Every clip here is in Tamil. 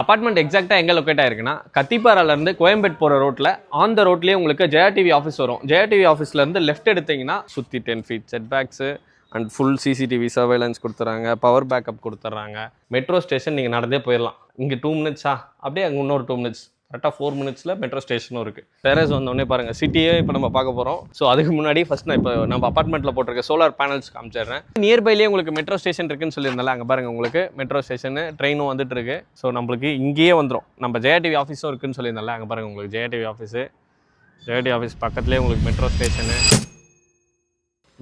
அபார்ட்மெண்ட் எக்ஸாக்டாக எங்கே லொக்கேட் ஆயிருக்குன்னா கத்திப்பாராலேருந்து கோயம்பேட் போகிற ரோட்டில் ஆன் த ரோட்லேயே உங்களுக்கு ஜெயா டிவி ஆஃபீஸ் வரும். ஜெயா டிவி ஆஃபீஸ்லேருந்து லெஃப்ட் எடுத்தீங்கன்னா சுற்றி 10 feet setbacks and full CCTV surveillance கொடுத்துட்றாங்க, பவர் பேக்கப் கொடுத்துட்றாங்க. மெட்ரோ ஸ்டேஷன் நீங்கள் நடந்தே போயிடலாம். இங்கே 2 minutes அப்படியே அங்கே இன்னொரு 2 minutes, கரெக்டாக 4 minutesல மெட்ரோ ஸ்டேஷனும் இருக்குது. டெரஸ் வந்தோடனே பாருங்கள், சிட்டியே இப்போ நம்ம பார்க்க போகிறோம். ஸோ அதுக்கு முன்னாடி ஃபஸ்ட் நான் இப்போ நம்ம அப்பார்ட்மெண்ட்டில் போட்டிருக்க சோலார் பேனல்ஸ் காமிச்சிடுறேன். நியர்பைலேயே உங்களுக்கு மெட்ரோ ஸ்டேஷன் இருக்குன்னு சொல்லியிருந்தால அங்கே பாருங்கள், உங்களுக்கு மெட்ரோ ஸ்டேஷனு ட்ரெயினும் வந்துட்டு இருக்கு. ஸோ நம்மளுக்கு இங்கேயே வந்துடும். நம்ம ஜெயா டிவி ஆஃபீஸும் இருக்குன்னு சொல்லியிருந்தால அங்கே பாருங்கள், உங்களுக்கு Jaya TV office, Jaya TV office பக்கத்துலேயே உங்களுக்கு மெட்ரோ ஸ்டேஷனு.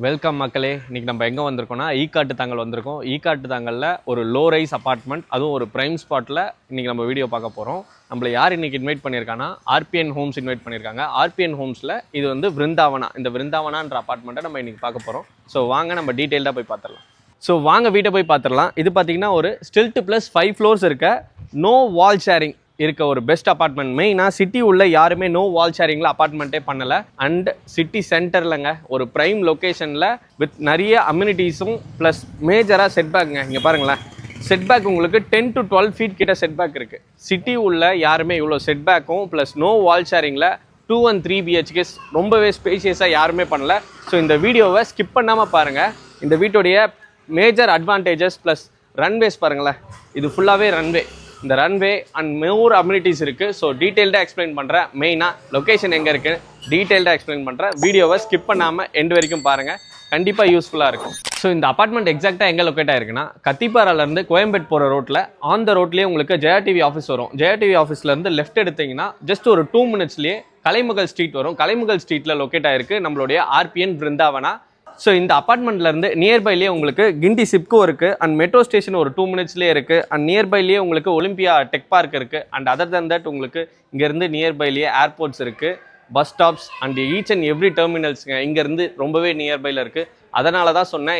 வெல்கம் மக்களே. இன்றைக்கி நம்ம எங்கே வந்திருக்கோம்னா ஈக்காட்டு தாங்கல் வந்திருக்கோம். ஈக்காட்டு தாங்கலில் ஒரு லோ ரைஸ் அப்பார்ட்மெண்ட், அதுவும் ஒரு ப்ரைம் ஸ்பாட்டில் இன்றைக்கி நம்ம வீடியோ பார்க்க போகிறோம். நம்மளை யார் இன்றைக்கி இன்வைட் பண்ணியிருக்காங்கன்னா ஆர்பிஎன் ஹோம்ஸ் இன்வைட் பண்ணியிருக்காங்க. ஆர்பிஎன் ஹோம்ஸில் இது வந்து விருந்தாவனா, இந்த விருந்தாவனான்ற அப்பார்ட்மெண்ட்டை நம்ம இன்றைக்கி பார்க்க போகிறோம். ஸோ வாங்க நம்ம டீட்டெயில்டாக போய் பார்த்துடலாம். ஸோ வாங்க வீட்டை போய் பார்த்துடலாம். இது பார்த்திங்கன்னா ஒரு ஸ்டில்ட் ப்ளஸ் 5 floors இருக்க நோ வால் ஷேரிங் இருக்க ஒரு பெஸ்ட் அப்பார்ட்மெண்ட். மெயினாக சிட்டி உள்ள யாருமே நோ வால் ஷேரிங்கில் அப்பார்ட்மெண்ட்டே பண்ணலை. அண்ட் சிட்டி சென்டர்லங்க ஒரு ப்ரைம் லொக்கேஷனில் வித் நிறைய அம்யூனிட்டிஸும் ப்ளஸ் மேஜராக செட்பேக்குங்க. இங்கே பாருங்களேன், செட்பேக் உங்களுக்கு 10 to 12 feet கிட்ட செட்பேக் இருக்குது. சிட்டி உள்ள யாருமே இவ்வளோ செட்பேக்கும் plus no wall ஷேரிங்கில் 2 and 3 BHK ரொம்பவே ஸ்பேஷியஸாக யாருமே பண்ணல. ஸோ இந்த வீடியோவை ஸ்கிப் பண்ணாமல் பாருங்கள். இந்த வீட்டுடைய மேஜர் அட்வான்டேஜஸ் ப்ளஸ் ரன்வேஸ் பாருங்களேன், இது ஃபுல்லாகவே ரன்வே. இந்த ரன்வே அண்ட் மோர் அம்யூனிட்டிஸ் இருக்குது. ஸோ டீட்டெயில்டாக எக்ஸ்பிளைன் பண்ணுறேன். மெயினாக லொக்கேஷன் எங்கே இருக்குன்னு டீட்டெயில்டாக எக்ஸ்பிளைன் பண்ணுறேன். வீடியோவை ஸ்கிப் பண்ணாமல் எண்ட் வரைக்கும் பாருங்கள், கண்டிப்பாக யூஸ்ஃபுல்லாக இருக்கும். ஸோ இந்த அப்பார்ட்மெண்ட் எக்ஸாக்டாக எங்கே லொக்கேட் ஆயிருக்குன்னா கத்திப்பாராலேருந்து கோயம்பேட் போகிற ரோட்டில் ஆன் த ரோட்லேயே உங்களுக்கு ஜெயா டிவி ஆஃபீஸ் வரும். ஜெயா டிவி ஆஃபீஸ்லேருந்து லெஃப்ட் எடுத்தீங்கன்னா ஜஸ்ட் ஒரு 2 minutesலேயே கலைமகள் ஸ்ட்ரீட் வரும். கலைமகள் ஸ்ட்ரீட்டில் லொக்கேட் ஆயிருக்கு நம்மளுடைய ஆர்பிஎன் விருந்தாவனா. ஸோ இந்த அப்பார்ட்மெண்ட்லேருந்து நியர்பைலேயே உங்களுக்கு கிண்டி சிப்கோ இருக்குது அண்ட் மெட்ரோ ஸ்டேஷன் ஒரு 2 minutesலேயே இருக்குது. அண்ட் நியர்பைலேயே உங்களுக்கு ஒலிம்பியா டெக் பார்க் இருக்குது. அண்ட் அதர் தன் தட் உங்களுக்கு இங்கேருந்து நியர்பைலேயே ஏர்போர்ட்ஸ் இருக்குது, bus stops and each and every டெர்மினல்ஸுங்க இங்கேருந்து ரொம்பவே நியர்பையில் இருக்குது. அதனால தான் சொன்னேன்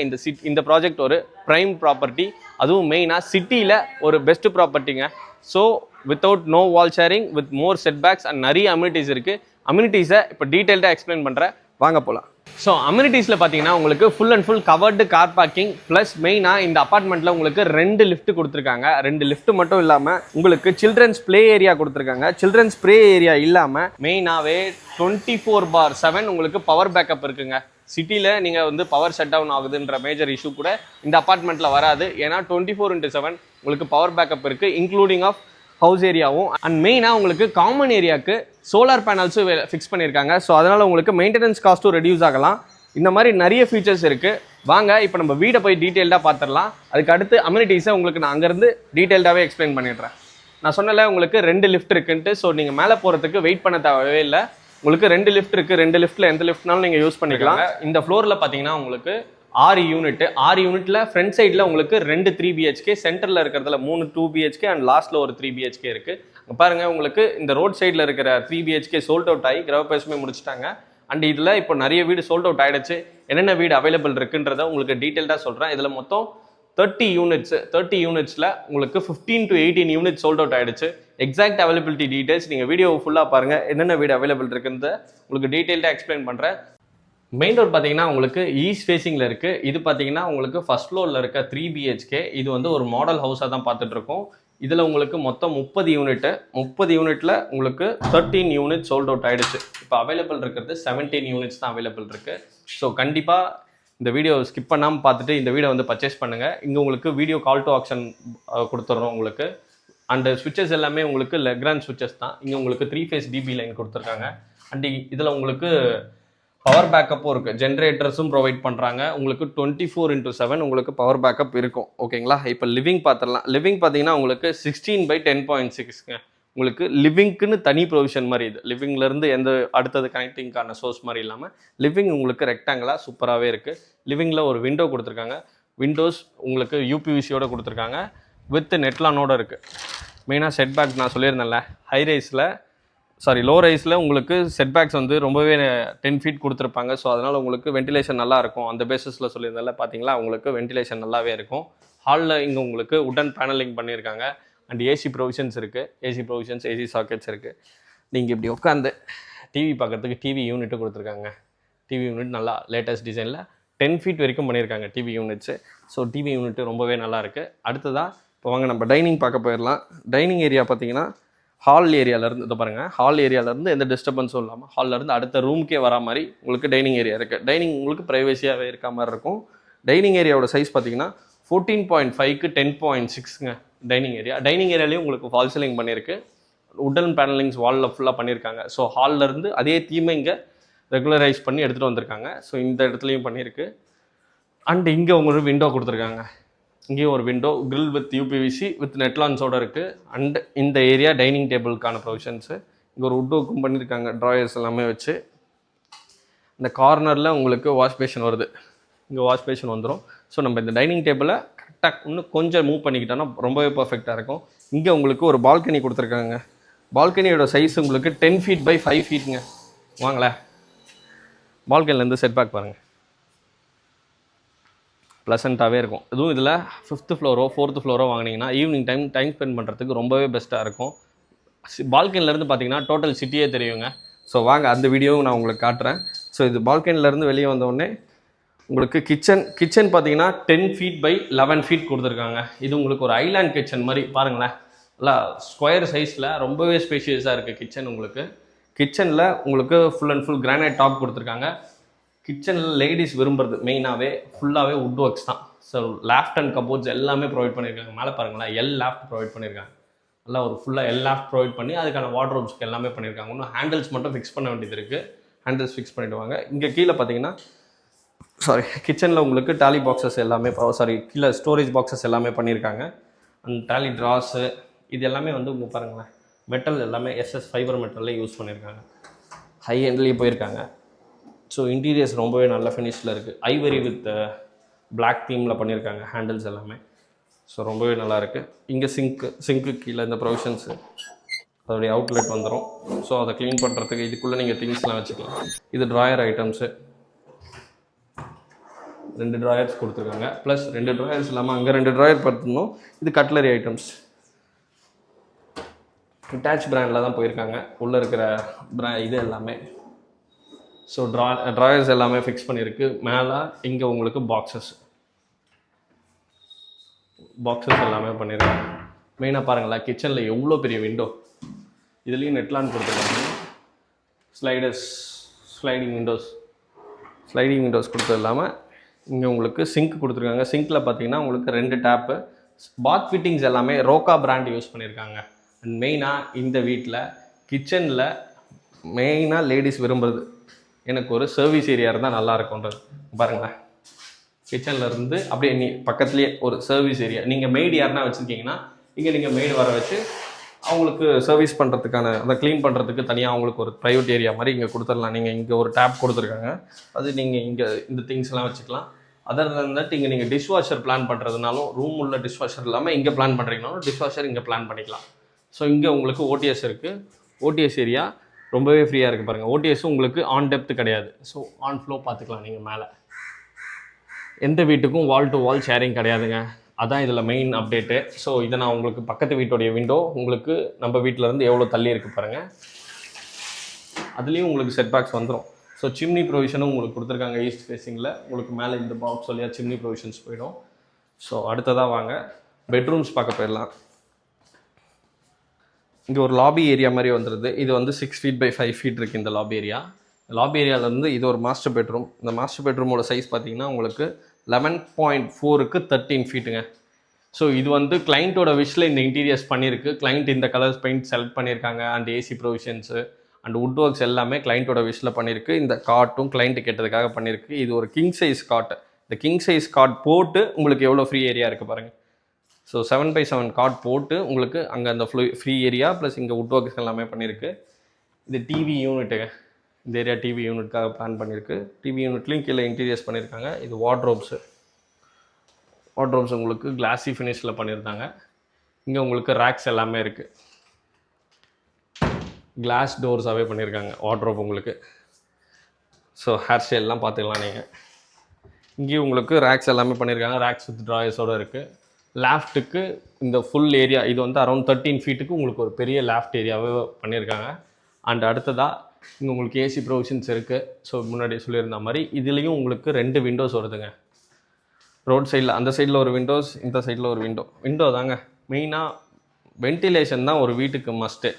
இந்த ப்ராஜெக்ட் ஒரு ப்ரைம் ப்ராப்பர்ட்டி, அதுவும் மெயினாக சிட்டியில் ஒரு பெஸ்ட் ப்ராப்பர்ட்டிங்க. So without no wall sharing with more setbacks and நிறைய அம்யூனிட்டிஸ் இருக்குது. அம்யூனிட்டிஸை இப்போ டீட்டெயில்டாக எக்ஸ்பிளைன் பண்ணுறேன், வாங்க போகலாம். ஸோ அம்யூனிட்டிஸில் பார்த்தீங்கன்னா உங்களுக்கு full and full covered car parking plus மெயினாக இந்த அப்பார்ட்மெண்ட்டில் உங்களுக்கு 2 lift கொடுத்துருக்காங்க. 2 lift மட்டும் இல்லாமல் உங்களுக்கு சில்ட்ரன்ஸ் ப்ளே ஏரியா கொடுத்துருக்காங்க. சில்ட்ரன்ஸ் ப்ளே ஏரியா இல்லாமல் மெயினாகவே 24/7 உங்களுக்கு பவர் பேக்கப் இருக்குங்க. சிட்டியில் நீங்கள் வந்து பவர் ஷட் டவுன் ஆகுதுன்ற மேஜர் இஷ்யூ கூட இந்த அப்பார்ட்மெண்ட்டில் வராது. ஏன்னா 24/7 உங்களுக்கு பவர் பேக்கப் இருக்குது, இன்க்ளூடிங் ஆஃப் ஹவுஸ் ஏரியாவும். அண்ட் மெயினாக உங்களுக்கு காமன் ஏரியாவுக்கு சோலார் பேனல்ஸும் ஃபிக்ஸ் பண்ணியிருக்காங்க. ஸோ அதனால் உங்களுக்கு மெயின்டெனன்ஸ் காஸ்ட்டும் ரெடியூஸ் ஆகலாம். இந்த மாதிரி நிறைய ஃபீச்சர்ஸ் இருக்குது. வாங்க இப்போ நம்ம வீடை போய் டீட்டெயில்டாக பார்த்துடலாம். அதுக்கு அடுத்து அம்யூனிட்டிஸை உங்களுக்கு நான் அங்கேருந்து டீட்டெயில்டாகவே எக்ஸ்பிளைன் பண்ணிடுறேன். நான் சொன்னல உங்களுக்கு 2 lift இருக்குன்ட்டு. ஸோ நீங்கள் மேலே போகிறதுக்கு வெயிட் பண்ண தேவையே இல்லை. உங்களுக்கு 2 lift இருக்குது. 2 liftல எந்த லிஃப்ட்னாலும் நீங்கள் யூஸ் பண்ணிக்கலாம். இந்த ஃப்ளோரில் பார்த்தீங்கன்னா உங்களுக்கு 6 யூனிட். 6 யூனிட்ல ஃப்ரண்ட் சைடில் உங்களுக்கு 2 3 BHK, சென்டரில் இருக்கிறதுல 3 2 BHK அண்ட் லாஸ்ட்டில் ஒரு 3 BHK இருக்குது. பாருங்கள், உங்களுக்கு இந்த ரோட் சைடில் இருக்கிற 3 BHK சோல்ட் அவுட் ஆகி கிரகப்பிரவேசமே முடிச்சிட்டாங்க. அண்ட் இதில் இப்போ நிறைய வீடு சோல்ட் அவுட் ஆகிடுச்சு. என்னென்ன வீடு அவைலபிள் இருக்குன்றதை உங்களுக்கு டீட்டெயில்டாக சொல்கிறேன். இதில் மொத்தம் 30 யூனிட்ஸ். 30 யூனிட்ஸில் உங்களுக்கு 15 to 18 யூனிட்ஸ் சோல்ட் அவுட் ஆகிடுச்சு. எக்ஸாக்ட் அவைலபிலிட்டி டீட்டெயில்ஸ் நீங்கள் வீடியோ ஃபுல்லாக பாருங்கள், என்னென்ன வீடு அவைலபிள் இருக்குன்றத உங்களுக்கு டீட்டெயில்டாக எக்ஸ்பிளைன் பண்ணுறேன். மெயின் ரோட் பார்த்தீங்கன்னா உங்களுக்கு ஈஸ்ட் ஃபேஸிங்கில் இருக்குது. இது பார்த்தீங்கன்னா உங்களுக்கு ஃபர்ஸ்ட் ஃப்ளோரில் இருக்க 3 BHK. இது வந்து ஒரு மாடல் ஹவுஸாக தான் பார்த்துட்ருக்கோம். இதில் உங்களுக்கு மொத்தம் 30 யூனிட்டு. 30 யூனிட்டில் உங்களுக்கு 13 யூனிட் சோல்ட் அவுட் ஆகிடுச்சு. இப்போ அவைலபிள் இருக்கிறது 17 யூனிட்ஸ் தான் அவைலபிள் இருக்குது. ஸோ கண்டிப்பாக இந்த வீடியோ ஸ்கிப் பண்ணாமல் பார்த்துட்டு இந்த வீடியோ வந்து பர்ச்சேஸ் பண்ணுங்கள். இங்கே உங்களுக்கு வீடியோ கால் டு ஆக்ஷன் கொடுத்துட்றோம் உங்களுக்கு. அண்டு ஸ்விட்சஸ் எல்லாமே உங்களுக்கு லெக்ராண்ட் ஸ்விட்சஸ் தான். இங்கே உங்களுக்கு 3 phase DB லைன் கொடுத்துருக்காங்க. அண்ட் இதில் உங்களுக்கு பவர் பேக்கப்பும் இருக்குது, ஜென்ரேட்டர்ஸும் ப்ரொவைட் பண்ணுறாங்க. உங்களுக்கு 24/7 உங்களுக்கு பவர் பேக்கப் இருக்கும். ஓகேங்களா? இப்போ லிவிங் பார்த்துடலாம். லிவிங் பார்த்தீங்கன்னா உங்களுக்கு 16/10.6ங்க. உங்களுக்கு லிவிங்க்குன்னு தனி ப்ரொவிஷன் மாதிரி. இது லிவிங்லேருந்து எந்த அடுத்தது கனெக்டிங்கான சோர்ஸ் மாதிரி இல்லாமல் லிவிங் உங்களுக்கு ரெக்டாங்கிளாக சூப்பராகவே இருக்குது. லிவிங்கில் ஒரு விண்டோ கொடுத்துருக்காங்க. விண்டோஸ் உங்களுக்கு UPVCயோடு கொடுத்துருக்காங்க, வித் நெட்லானோடு இருக்குது. மெயினாக செட்பேக் நான் சொல்லியிருந்தேன்ல, லோ ரைஸில் உங்களுக்கு செட்பேக்ஸ் வந்து ரொம்பவே 10 feet கொடுத்துருப்பாங்க. ஸோ அதனால் உங்களுக்கு வென்டிலேஷன் நல்லா இருக்கும். அந்த பேசிஸில் சொல்லியிருந்தால பார்த்தீங்களா, உங்களுக்கு வென்டிலேஷன் நல்லாவே இருக்கும். ஹாலில் இங்கே உங்களுக்கு உடன் பேனலிங் பண்ணியிருக்காங்க. அண்ட் ஏசி ப்ரொவிஷன்ஸ் இருக்குது. ஏசி சாக்கெட்ஸ் இருக்குது. நீங்கள் இப்படி உட்காந்து டிவி பார்க்குறதுக்கு டிவி யூனிட்டு கொடுத்துருக்காங்க. டிவி யூனிட் நல்லா லேட்டஸ்ட் டிசைனில் 10 feet வரைக்கும் பண்ணியிருக்காங்க TV units. So TV unit ரொம்பவே நல்லாயிருக்கு. அடுத்ததாக இப்போ வாங்க நம்ம டைனிங் பார்க்க போயிடலாம். டைனிங் ஏரியா பார்த்தீங்கன்னா ஹால் ஏரியாவிலேருந்து இதை பாருங்கள், ஹால் ஏரியாவிலேருந்து எந்த டிஸ்டர்பன்ஸும் இல்லாமல் ஹால்லேருந்து அடுத்த ரூமுக்கே வரா மாதிரி உங்களுக்கு டைனிங் ஏரியா இருக்குது. டைனிங் உங்களுக்கு ப்ரைவசியாகவே இருக்க மாதிரி இருக்கும். டைனிங் ஏரியாவோட சைஸ் பார்த்தீங்கன்னா 14.5க்கு 10.6ங்க டைனிங் ஏரியா. டைனிங் ஏரியாலேயும் உங்களுக்கு ஃபால் சீலிங் பண்ணியிருக்கு, உட்டன் பேனலிங்ஸ் வாலில் ஃபுல்லாக பண்ணியிருக்காங்க. ஸோ ஹால்லேருந்து அதே தீமை இங்கே ரெகுலரைஸ் பண்ணி எடுத்துகிட்டு வந்திருக்காங்க. ஸோ இந்த இடத்துலையும் பண்ணியிருக்கு. அண்ட் இங்கே உங்களுக்கு விண்டோ கொடுத்துருக்காங்க. இங்கேயும் ஒரு window grill with UPVC with நெட்லான்ஸோடு இருக்குது. அண்ட் இந்த ஏரியா டைனிங் டேபிளுக்கான ப்ரொவிஷன்ஸு. இங்கே ஒரு வுட் ஒர்க்கும் பண்ணியிருக்காங்க, ட்ராயர்ஸ் எல்லாமே வச்சு. இந்த கார்னரில் உங்களுக்கு வாஷ் பேஷன் வருது, இங்கே வாஷ் பேஷன் வந்துடும். ஸோ நம்ம இந்த டைனிங் டேபிளை கரெக்டாக இன்னும் கொஞ்சம் மூவ் பண்ணிக்கிட்டோன்னா ரொம்பவே பர்ஃபெக்டாக இருக்கும். இங்கே உங்களுக்கு ஒரு பால்கனி கொடுத்துருக்காங்க. பால்கனியோட சைஸ் உங்களுக்கு 10 feet by 5 feetங்க. வாங்களேன், பால்கனிலேருந்து செட் பேக் பாருங்கள், ப்ளசண்ட்டாகவே இருக்கும். இதுவும் இதில் 5th floor 4th floor வாங்கினீங்கன்னா ஈவினிங் டைம் ஸ்பெண்ட் பண்ணுறதுக்கு ரொம்பவே பெஸ்ட்டாக இருக்கும். பால்கனிலேருந்து பார்த்தீங்கன்னா டோட்டல் சிட்டியே தெரியுங்க. ஸோ வாங்க அந்த வீடியோவும் நான் உங்களுக்கு காட்டுறேன். ஸோ இது பால்கனிலேருந்து வெளியே வந்தோடனே உங்களுக்கு கிச்சன் பார்த்தீங்கன்னா 10 feet by 11 feet கொடுத்துருக்காங்க. இது உங்களுக்கு ஒரு ஐலாண்ட் கிச்சன் மாதிரி பாருங்களேன், நல்லா ஸ்கொயர் சைஸில் ரொம்பவே ஸ்பேஷியஸாக இருக்குது கிச்சன். உங்களுக்கு கிச்சனில் உங்களுக்கு full and full granite top கொடுத்துருக்காங்க. கிச்சனில் லேடிஸ் விரும்புறது மெயினாகவே ஃபுல்லாகவே வுட் ஒர்க்ஸ் தான். ஸோ லேஃப்ட் அண்ட் கபோர்ட்ஸ் எல்லாமே ப்ரொவைட் பண்ணியிருக்காங்க. மேலே பாருங்களேன், லேஃப்ட் ப்ரொவைட் பண்ணியிருக்காங்க. நல்லா ஒரு ஃபுல்லாக லேஃப்ட் ப்ரொவைட் பண்ணி அதுக்கான வார்ட்ரோப்ஸ்க்கு எல்லாமே பண்ணியிருக்காங்க. இன்னும் ஹேண்டில்ஸ் மட்டும் ஃபிக்ஸ் பண்ண வேண்டியது இருக்குது, ஹேண்டில்ஸ் ஃபிக்ஸ் பண்ணிவிடுவாங்க. இங்கே கீழே பார்த்தீங்கன்னா கிச்சனில் உங்களுக்கு டாலி பாக்ஸஸ் எல்லாமே கீழே ஸ்டோரேஜ் பாக்ஸஸ் எல்லாமே பண்ணியிருக்காங்க. அண்ட் டாலி ட்ராஸு இது எல்லாமே வந்து உங்கள் பாருங்களேன், மெட்டல் எல்லாமே எஸ்எஸ் ஃபைபர் மெட்டல்லே யூஸ் பண்ணியிருக்காங்க. ஹை எண்ட்லேயே போயிருக்காங்க. ஸோ இன்டீரியர்ஸ் ரொம்பவே நல்ல ஃபினிஷில் இருக்குது. ஐவரி வித் பிளாக் தீமில் பண்ணியிருக்காங்க ஹேண்டில்ஸ் எல்லாமே. ஸோ ரொம்பவே நல்லாயிருக்கு. இங்கே சிங்க்கு கீழே இந்த ப்ரொவிஷன்ஸு அதோடைய அவுட்லெட் வந்துடும். ஸோ அதை க்ளீன் பண்ணுறதுக்கு இதுக்குள்ளே நீங்கள் திங்ஸ்லாம் வச்சுக்கலாம். இது ட்ராயர் ஐட்டம்ஸு, 2 ட்ராயர்ஸ் கொடுத்துருக்காங்க. ப்ளஸ் 2 ட்ராயர்ஸ் இல்லாமல் அங்கே 2 ட்ராயர் பார்த்துருந்தோம். இது கட்லரி ஐட்டம்ஸ், இட்டாச் பிராண்டில் தான் போயிருக்காங்க. உள்ளே இருக்கிற இது எல்லாமே. ஸோ ட்ராயர்ஸ் எல்லாமே ஃபிக்ஸ் பண்ணியிருக்கு. மேலே இங்கே உங்களுக்கு பாக்ஸஸ் எல்லாமே பண்ணியிருக்காங்க. மெயினாக பாருங்களேன், கிச்சனில் எவ்வளோ பெரிய விண்டோ, இதுலேயும் நெட்லான் கொடுத்துருக்காங்க. ஸ்லைடிங் விண்டோஸ் கொடுத்தது இல்லாமல் இங்கே உங்களுக்கு சிங்க் கொடுத்துருக்காங்க. சிங்க்கில் பார்த்தீங்கன்னா உங்களுக்கு 2 டேப்பு. பாத் ஃபிட்டிங்ஸ் எல்லாமே ரோக்கா பிராண்ட் யூஸ் பண்ணியிருக்காங்க. அண்ட் மெயினாக இந்த வீட்டில் கிச்சனில் மெயினாக லேடிஸ் விரும்புறது எனக்கு ஒரு சர்வீஸ் ஏரியா இருந்தால் நல்லா இருக்கும்ன்றது. பாருங்களேன், கிச்சனில் இருந்து அப்படியே பக்கத்துலேயே ஒரு சர்வீஸ் ஏரியா. நீங்கள் மெய்டு யாருன்னா வச்சுருக்கீங்கன்னா இங்கே நீங்கள் மெய்டு வர வச்சு அவங்களுக்கு சர்வீஸ் பண்ணுறதுக்கான அதை க்ளீன் பண்ணுறதுக்கு தனியாக அவங்களுக்கு ஒரு ப்ரைவேட் ஏரியா மாதிரி இங்கே கொடுத்துடலாம். நீங்கள் இங்கே ஒரு டேப் கொடுத்துருக்காங்க, அது நீங்கள் இங்கே இந்த திங்ஸ்லாம் வச்சுக்கலாம். அதர் தட் இங்கே நீங்கள் டிஷ்வாஷர் பிளான் பண்ணுறதுனாலும் ரூம் உள்ள டிஷ்வாஷர் இல்லாமல் இங்கே பிளான் பண்ணுறீங்கனாலும் டிஷ்வாஷர் இங்கே பிளான் பண்ணிக்கலாம். ஸோ இங்கே உங்களுக்கு ஓடிஎஸ் இருக்குது. ஓடிஎஸ் ஏரியா ரொம்பவே ஃப்ரீயாக இருக்குது பாருங்கள். ஓடிஎஸும் உங்களுக்கு ஆன் டெப்த் கிடையாது. ஸோ ஆன் ஃப்ளோ பார்த்துக்கலாம் நீங்கள் மேலே. எந்த வீட்டுக்கும் வால் டு வால் ஷேரிங் கிடையாதுங்க. அதான் இதில் மெயின் அப்டேட்டு. ஸோ இதை நான் உங்களுக்கு பக்கத்து வீட்டுடைய விண்டோ உங்களுக்கு நம்ம வீட்டிலேருந்து எவ்வளோ தள்ளி இருக்குது பாருங்கள். அதுலேயும் உங்களுக்கு செட் பேக்ஸ் வந்துடும். ஸோ சிம்னி ப்ரொவிஷனும் உங்களுக்கு கொடுத்துருக்காங்க. ஈஸ்ட் ஃபேஸிங்கில் உங்களுக்கு மேலே இந்த பாக்ஸ் வழியாக சிம்னி ப்ரொவிஷன்ஸ் போயிடும். ஸோ அடுத்ததாக வாங்க பெட்ரூம்ஸ் பார்க்க போயிடலாம். இங்கே ஒரு லாபி ஏரியா மாதிரி வந்துடுது. இது வந்து 6 feet by 5 feet இருக்குது இந்த லாபி ஏரியா. லாபி ஏரியாவிலேருந்து இது ஒரு மாஸ்டர் பெட்ரூம். இந்த மாஸ்டர் பெட்ரூமோட சைஸ் பார்த்தீங்கன்னா உங்களுக்கு 11.4க்கு 13 feetங்க. ஸோ இது வந்து கிளைண்ட்டோட விஷில் இந்த இன்டீரியர்ஸ் பண்ணியிருக்கு. கிளைண்ட் இந்த கலர்ஸ் பெயிண்ட் செலக்ட் பண்ணியிருக்காங்க. And AC provisions and would works எல்லாமே கிளைண்ட்டோட விஷில் பண்ணியிருக்கு. இந்த காட்டும் கிளைண்ட்டு கேட்டதுக்காக பண்ணியிருக்கு. இது ஒரு கிங் சைஸ் காட். இந்த கிங் சைஸ் காட் போட்டு உங்களுக்கு எவ்வளோ ஃப்ரீ ஏரியா இருக்குது பாருங்கள். ஸோ 7x7 காட் போட்டு உங்களுக்கு அங்கே அந்த ஃப்ரீ ஏரியா ப்ளஸ் இங்கே வுட் ஒர்க்ஸ் எல்லாமே பண்ணியிருக்கு. இது டிவி யூனிட்டுங்க. இந்த ஏரியா டிவி யூனிட்காக பிளான் பண்ணியிருக்கு. டிவி யூனிட்லேயும் கீழே இன்டீரியர்ஸ் பண்ணியிருக்காங்க. இது வார்ட்ரோப்ஸ் உங்களுக்கு கிளாஸி ஃபினிஷில் பண்ணியிருந்தாங்க. இங்கே உங்களுக்கு ரேக்ஸ் எல்லாமே இருக்குது. கிளாஸ் டோர்ஸாகவே பண்ணியிருக்காங்க வார்ட்ரோப் உங்களுக்கு. ஸோ ஹேர் ஸ்டைல்லாம் பார்த்துக்கலாம் நீங்கள். இங்கேயும் உங்களுக்கு ரேக்ஸ் எல்லாமே பண்ணியிருக்காங்க. ரேக்ஸ் வித் ட்ராயர்ஸோடு இருக்குது. லேஃப்ட்டுக்கு இந்த ஃபுல் ஏரியா இது வந்து அரௌண்ட் 13 feetக்கு உங்களுக்கு ஒரு பெரிய லேஃப்ட் ஏரியாவே பண்ணியிருக்காங்க. அண்ட் அடுத்ததாக இங்கே உங்களுக்கு ஏசி ப்ரொவிஷன்ஸ் இருக்குது. ஸோ முன்னாடி சொல்லியிருந்த மாதிரி இதுலேயும் உங்களுக்கு 2 விண்டோஸ் வருதுங்க. ரோட் சைடில் அந்த சைடில் ஒரு விண்டோஸ், இந்த சைடில் ஒரு விண்டோ தாங்க மெயினாக. வென்டிலேஷன் தான் ஒரு வீட்டுக்கு மஸ்ட்டு.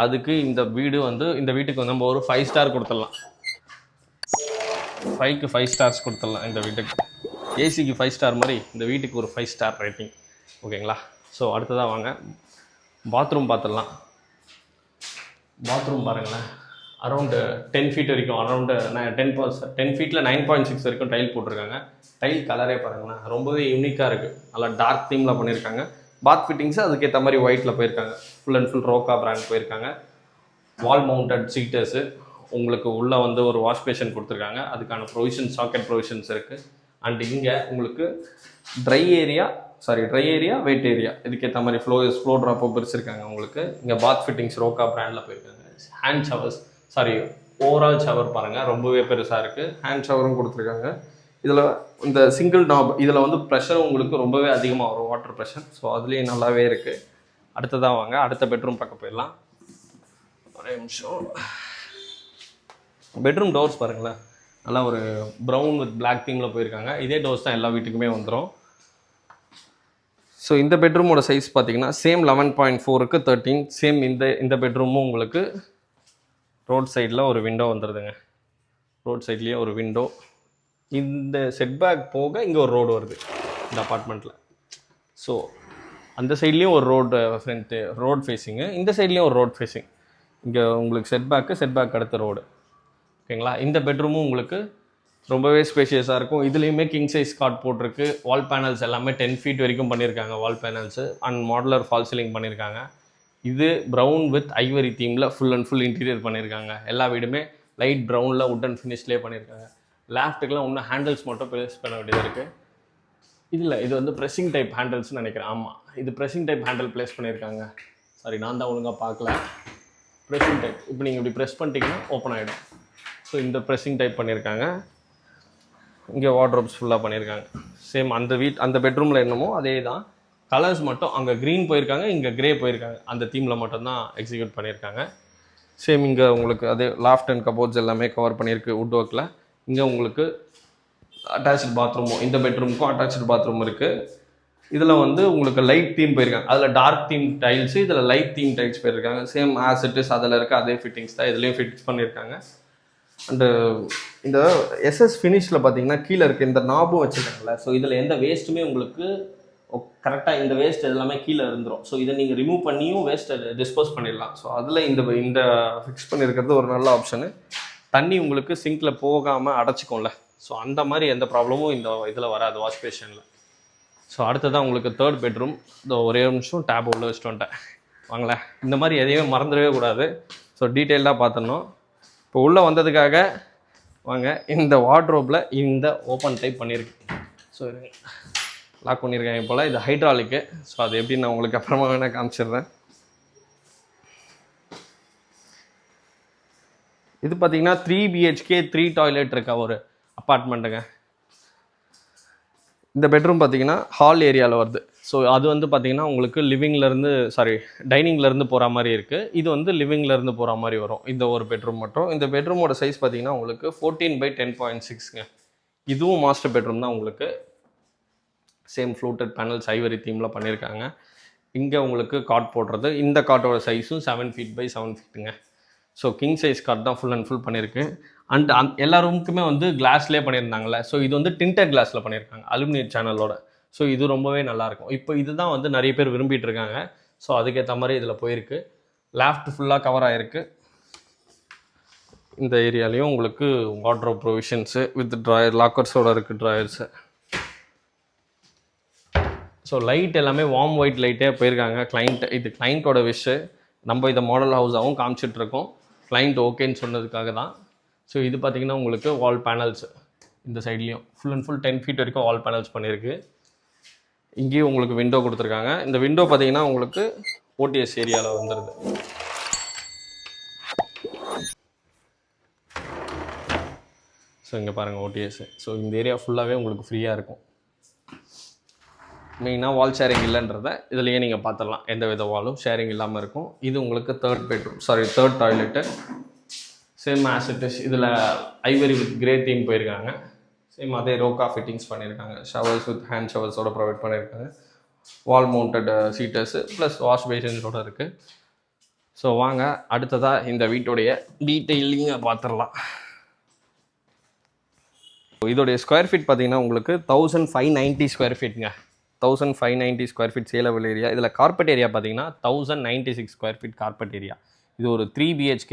அதுக்கு இந்த வீட்டுக்கு வந்து நம்ம ஒரு 5 ஸ்டார் கொடுத்துடலாம். 5க்கு 5 ஸ்டார்ஸ் கொடுத்துடலாம் இந்த வீட்டுக்கு. ஏசிக்கு 5 ஸ்டார் மாதிரி இந்த வீட்டுக்கு ஒரு 5 ஸ்டார் ரேட்டிங். ஓகேங்களா? ஸோ அடுத்ததாக வாங்க பாத்ரூம் பார்த்துடலாம். பாத்ரூம் பாருங்களேன், அரௌண்டு 10 ஃபீட் வரைக்கும், அரௌண்டு 10 ஃபீட்டில் 9.6 வரைக்கும் டைல் போட்டிருக்காங்க. டைல் கலரே பாருங்களேன் ரொம்பவே யூனிக்காக இருக்குது. நல்லா டார்க் தீமில் பண்ணியிருக்காங்க. பாத் ஃபிட்டிங்ஸு அதுக்கேற்ற மாதிரி ஒயிட்டில் போயிருக்காங்க. Full and full Roca brand போயிருக்காங்க. வால் மவுண்டட் சீட்டர்ஸு, உங்களுக்கு உள்ளே வந்து ஒரு வாஷ் பேஷன் கொடுத்துருக்காங்க. அதுக்கான சாக்கெட் ப்ரொவிஷன்ஸ் இருக்குது. அண்ட் இங்கே உங்களுக்கு ட்ரை ஏரியா, வெயிட் ஏரியா இதுக்கேற்ற மாதிரி ஃப்ளோ ட்ராப்போ பிரிச்சிருக்காங்க உங்களுக்கு. இங்கே பாத் ஃபிட்டிங்ஸ் ரோக்கா பிராண்டில் போயிருக்காங்க. ஹேண்ட் ஷவர்ஸ், ஓவரால் ஷவர் பாருங்கள் ரொம்பவே பெருசாக இருக்குது. ஹேண்ட் ஷவரும் கொடுத்துருக்காங்க. இதில் இந்த சிங்கிள் நாப் இதில் வந்து ப்ரெஷர் உங்களுக்கு ரொம்பவே அதிகமாக வரும், வாட்டர் ப்ரெஷர். ஸோ அதுலேயும் நல்லாவே இருக்குது. அடுத்ததாக வாங்க அடுத்த பெட்ரூம் பார்க்க போயிடலாம். ஒரே நிமிஷம். பெட்ரூம் டோர்ஸ் பாருங்களேன், நல்லா ஒரு ப்ரௌன் வித் பிளாக் தீமில் போயிருக்காங்க. இதே டோர்ஸ் தான் எல்லா வீட்டுக்குமே வந்துடும். ஸோ இந்த பெட்ரூமோட சைஸ் பார்த்தீங்கன்னா சேம் 11.4க்கு 13. சேம் இந்த பெட்ரூமும் உங்களுக்கு ரோட் சைடில் ஒரு விண்டோ வந்துடுதுங்க. ரோட் சைட்லேயே ஒரு விண்டோ. இந்த செட்பேக் போக இங்கே ஒரு ரோடு வருது இந்த அப்பார்ட்மெண்ட்டில். ஸோ அந்த சைட்லேயும் ஒரு ரோட் ஃபேஸிங்கு, இந்த சைட்லேயும் ஒரு ரோட் ஃபேஸிங். இங்கே உங்களுக்கு செட்பேக் அடுத்த ரோடு. ஓகேங்களா? இந்த பெட்ரூமும் உங்களுக்கு ரொம்பவே ஸ்பேஷியஸாக இருக்கும். இதுலேயுமே கிங் சைஸ் காட் போட்டிருக்கு. வால் பேனல்ஸ் எல்லாமே 10 ஃபீட் வரைக்கும் பண்ணியிருக்காங்க wall panels. And modular false ceiling பண்ணியிருக்காங்க. இது ப்ரௌன் வித் ஐவரி தீமில் ஃபுல் அண்ட் ஃபுல் இன்டீரியர் பண்ணியிருக்காங்க. எல்லா வீடுமே லைட் ப்ரௌனில் உட்டன் ஃபினிஷ்லேயே பண்ணியிருக்காங்க. லேஃப்ட்டுக்கெலாம் இன்னும் ஹேண்டில்ஸ் மட்டும் ப்ளேஸ் பண்ண வேண்டியது இருக்குது. இது வந்து ப்ரெஸ்ஸிங் டைப் ஹேண்டில்ஸ்னு நினைக்கிறேன். ஆமாம், இது ப்ரெஸ்ஸிங் டைப் ஹேண்டில் ப்ளேஸ் பண்ணியிருக்காங்க. நான் தான் ஒழுங்காக பார்க்கல. Pressing type. இப்போ நீங்கள் இப்படி ப்ரெஸ் பண்ணிட்டீங்கன்னா ஓப்பன் ஆகிடும். ஸோ இந்த ப்ரெஸ்ஸிங் டைப் பண்ணியிருக்காங்க. இங்கே வார்ட்ரோப்ஸ் ஃபுல்லாக பண்ணியிருக்காங்க. சேம் அந்த பெட்ரூமில் என்னமோ அதே தான். கலர்ஸ் மட்டும் அங்கே க்ரீன் போயிருக்காங்க, இங்கே க்ரே போயிருக்காங்க. அந்த தீமில் மட்டும்தான் எக்ஸிக்யூட் பண்ணியிருக்காங்க. சேம் இங்கே உங்களுக்கு அதே லாஃப்ட் அண்ட் கபோர்ட்ஸ் எல்லாமே கவர் பண்ணியிருக்கு வுட் ஒர்க்கில். இங்கே உங்களுக்கு அட்டாச்சு பாத்ரூமும், இந்த பெட்ரூமுக்கும் அட்டாச்சு பாத்ரூம் இருக்குது. இதில் வந்து உங்களுக்கு லைட் தீம் போயிருக்காங்க. அதில் டார்க் தீம் டைல்ஸு, இதில் லைட் தீம் டைல்ஸ் போயிருக்காங்க. சேம் ஆசிட்டிஸ் அதில் இருக்க அதே ஃபிட்டிங்ஸ் தான் இதுலேயும் ஃபிக்ஸ் பண்ணியிருக்காங்க. அண்டு இந்த எஸ்எஸ் ஃபினிஷில் பார்த்தீங்கன்னா கீழே இருக்க இந்த நாபும் வச்சுருக்காங்கல்ல. ஸோ இதில் எந்த வேஸ்ட்டுமே உங்களுக்கு கரெக்டாக இந்த வேஸ்ட் எல்லாமே கீழே இருந்துடும். ஸோ இதை நீங்கள் ரிமூவ் பண்ணியும் வேஸ்ட்டை டிஸ்போஸ் பண்ணிடலாம். ஸோ அதில் இந்த ஃபிக்ஸ் பண்ணியிருக்கிறது ஒரு நல்ல ஆப்ஷனு. தண்ணி உங்களுக்கு சிங்கில் போகாமல் அடைச்சிக்கும்ல. ஸோ அந்த மாதிரி எந்த ப்ராப்ளமும் இந்த இதில் வராது வாஷ் பேஷனில். ஸோ அடுத்ததான் உங்களுக்கு தேர்ட் பெட்ரூம். இந்த ஒரே நிமிஷம் டேப் உள்ள வச்சுட்டு வந்துட்டேன். வாங்களேன், இந்த மாதிரி எதையுமே மறந்துடவே கூடாது. ஸோ டீட்டெயிலாக பார்த்துடணும். இப்போ உள்ளே வந்ததுக்காக வாங்க, இந்த வார்ட்ரோப்பில் இந்த ஓப்பன் டைப் பண்ணியிருக்கு. ஸோ லாக் பண்ணியிருக்காங்க போல். இது ஹைட்ராலிக்கு. ஸோ அது எப்படி நான் உங்களுக்கு அப்புறமா வேணால் காமிச்சிடுறேன். இது பார்த்தீங்கன்னா 3 BHK 3 டாய்லெட் இருக்க ஒரு அப்பார்ட்மெண்ட்டுங்க. இந்த பெட்ரூம் பார்த்தீங்கன்னா ஹால் ஏரியாவில் வருது. ஸோ அது வந்து பார்த்தீங்கன்னா உங்களுக்கு டைனிங்லேருந்து போகிற மாதிரி இருக்குது. இது வந்து லிவிங்லேருந்து போகிற மாதிரி வரும் இந்த ஒரு பெட்ரூம் மட்டும். இந்த பெட்ரூமோட சைஸ் பார்த்தீங்கன்னா உங்களுக்கு 14/10.6ங்க. இதுவும் மாஸ்டர் பெட்ரூம் தான் உங்களுக்கு. சேம் ஃப்ளூட்டட் பேனல்ஸ் ஐவரி தீமில் பண்ணியிருக்காங்க. இங்கே உங்களுக்கு காட் போடுறது. இந்த காட்டோட சைஸும் 7 feet/7 feetங்க. ஸோ கிங் சைஸ் காட் தான் ஃபுல் அண்ட் ஃபுல் பண்ணியிருக்கு. அண்ட் எல்லா ரூமுக்குமே வந்து கிளாஸ்லேயே பண்ணியிருந்தாங்கல்ல. ஸோ இது வந்து டிண்டட் கிளாஸில் பண்ணியிருக்காங்க அலுமினியம் சேனலோட. ஸோ இது ரொம்பவே நல்லாயிருக்கும். இப்போ இதுதான் வந்து நிறைய பேர் விரும்பிட்டு இருக்காங்க. ஸோ அதுக்கேற்ற மாதிரி இதில் போயிருக்கு. லேஃப்ட் ஃபுல்லாக கவர் ஆகிருக்கு. இந்த ஏரியாலையும் உங்களுக்கு வார்ட்ரோப் ப்ரொவிஷன்ஸு வித் ட்ராயர் லாக்கர்ஸோடு இருக்குது ட்ராயர்ஸு. ஸோ லைட் எல்லாமே வார்ம் ஒயிட் லைட்டே போயிருக்காங்க. இது கிளைண்ட்டோட விஷ். நம்ம இதை மாடல் ஹவுஸாகவும் காமிச்சிட்ருக்கோம். கிளைண்ட் ஓகேன்னு சொன்னதுக்காக தான். ஸோ இது பார்த்திங்கன்னா உங்களுக்கு வால் பேனல்ஸ் இந்த சைட்லேயும் ஃபுல் அண்ட் ஃபுல் 10 feet வரைக்கும் வால் பேனல்ஸ் பண்ணியிருக்கு. இங்கேயும் உங்களுக்கு விண்டோ கொடுத்துருக்காங்க. இந்த விண்டோ பார்த்தீங்கன்னா உங்களுக்கு ஓடிஎஸ் ஏரியாவில் வந்துடுது. ஸோ இங்கே பாருங்கள் ஓடிஎஸ். ஸோ இந்த ஏரியா ஃபுல்லாகவே உங்களுக்கு ஃப்ரீயாக இருக்கும். மெயினாக வால் ஷேரிங் இல்லைன்றதை இதுலேயே நீங்கள் பார்த்துடலாம். எந்த வித வாலும் ஷேரிங் இல்லாமல் இருக்கும். இது உங்களுக்கு தேர்ட் டாய்லெட்டு. Same as it is. இதில் ஐவரி வித் கிரே தீம் போயிருக்காங்க. சேம் அதே ரோக்கா ஃபிட்டிங்ஸ் பண்ணியிருக்காங்க. ஷவர்ஸ் வித் ஹேண்ட் ஷவர்ஸோட ப்ரொவைட் பண்ணியிருக்காங்க. வால் மவுண்டட் சீட்டர்ஸு ப்ளஸ் வாஷ் பேஷன்ஸோடு இருக்குது. ஸோ வாங்க அடுத்ததாக இந்த வீட்டுடைய டீட்டெயிலிங்கை பார்த்துடலாம். இதோடைய ஸ்கொயர் ஃபீட் பார்த்தீங்கன்னா உங்களுக்கு 1590 ஸ்கொயர் ஃபீட்டுங்க. 1590 ஸ்கொயர் ஃபீட் சேலபிள் ஏரியா. இதில் கார்பெட் ஏரியா பார்த்தீங்கன்னா 1096 ஸ்கொயர் ஃபீட் கார்பெட் ஏரியா. இது ஒரு 3 BHK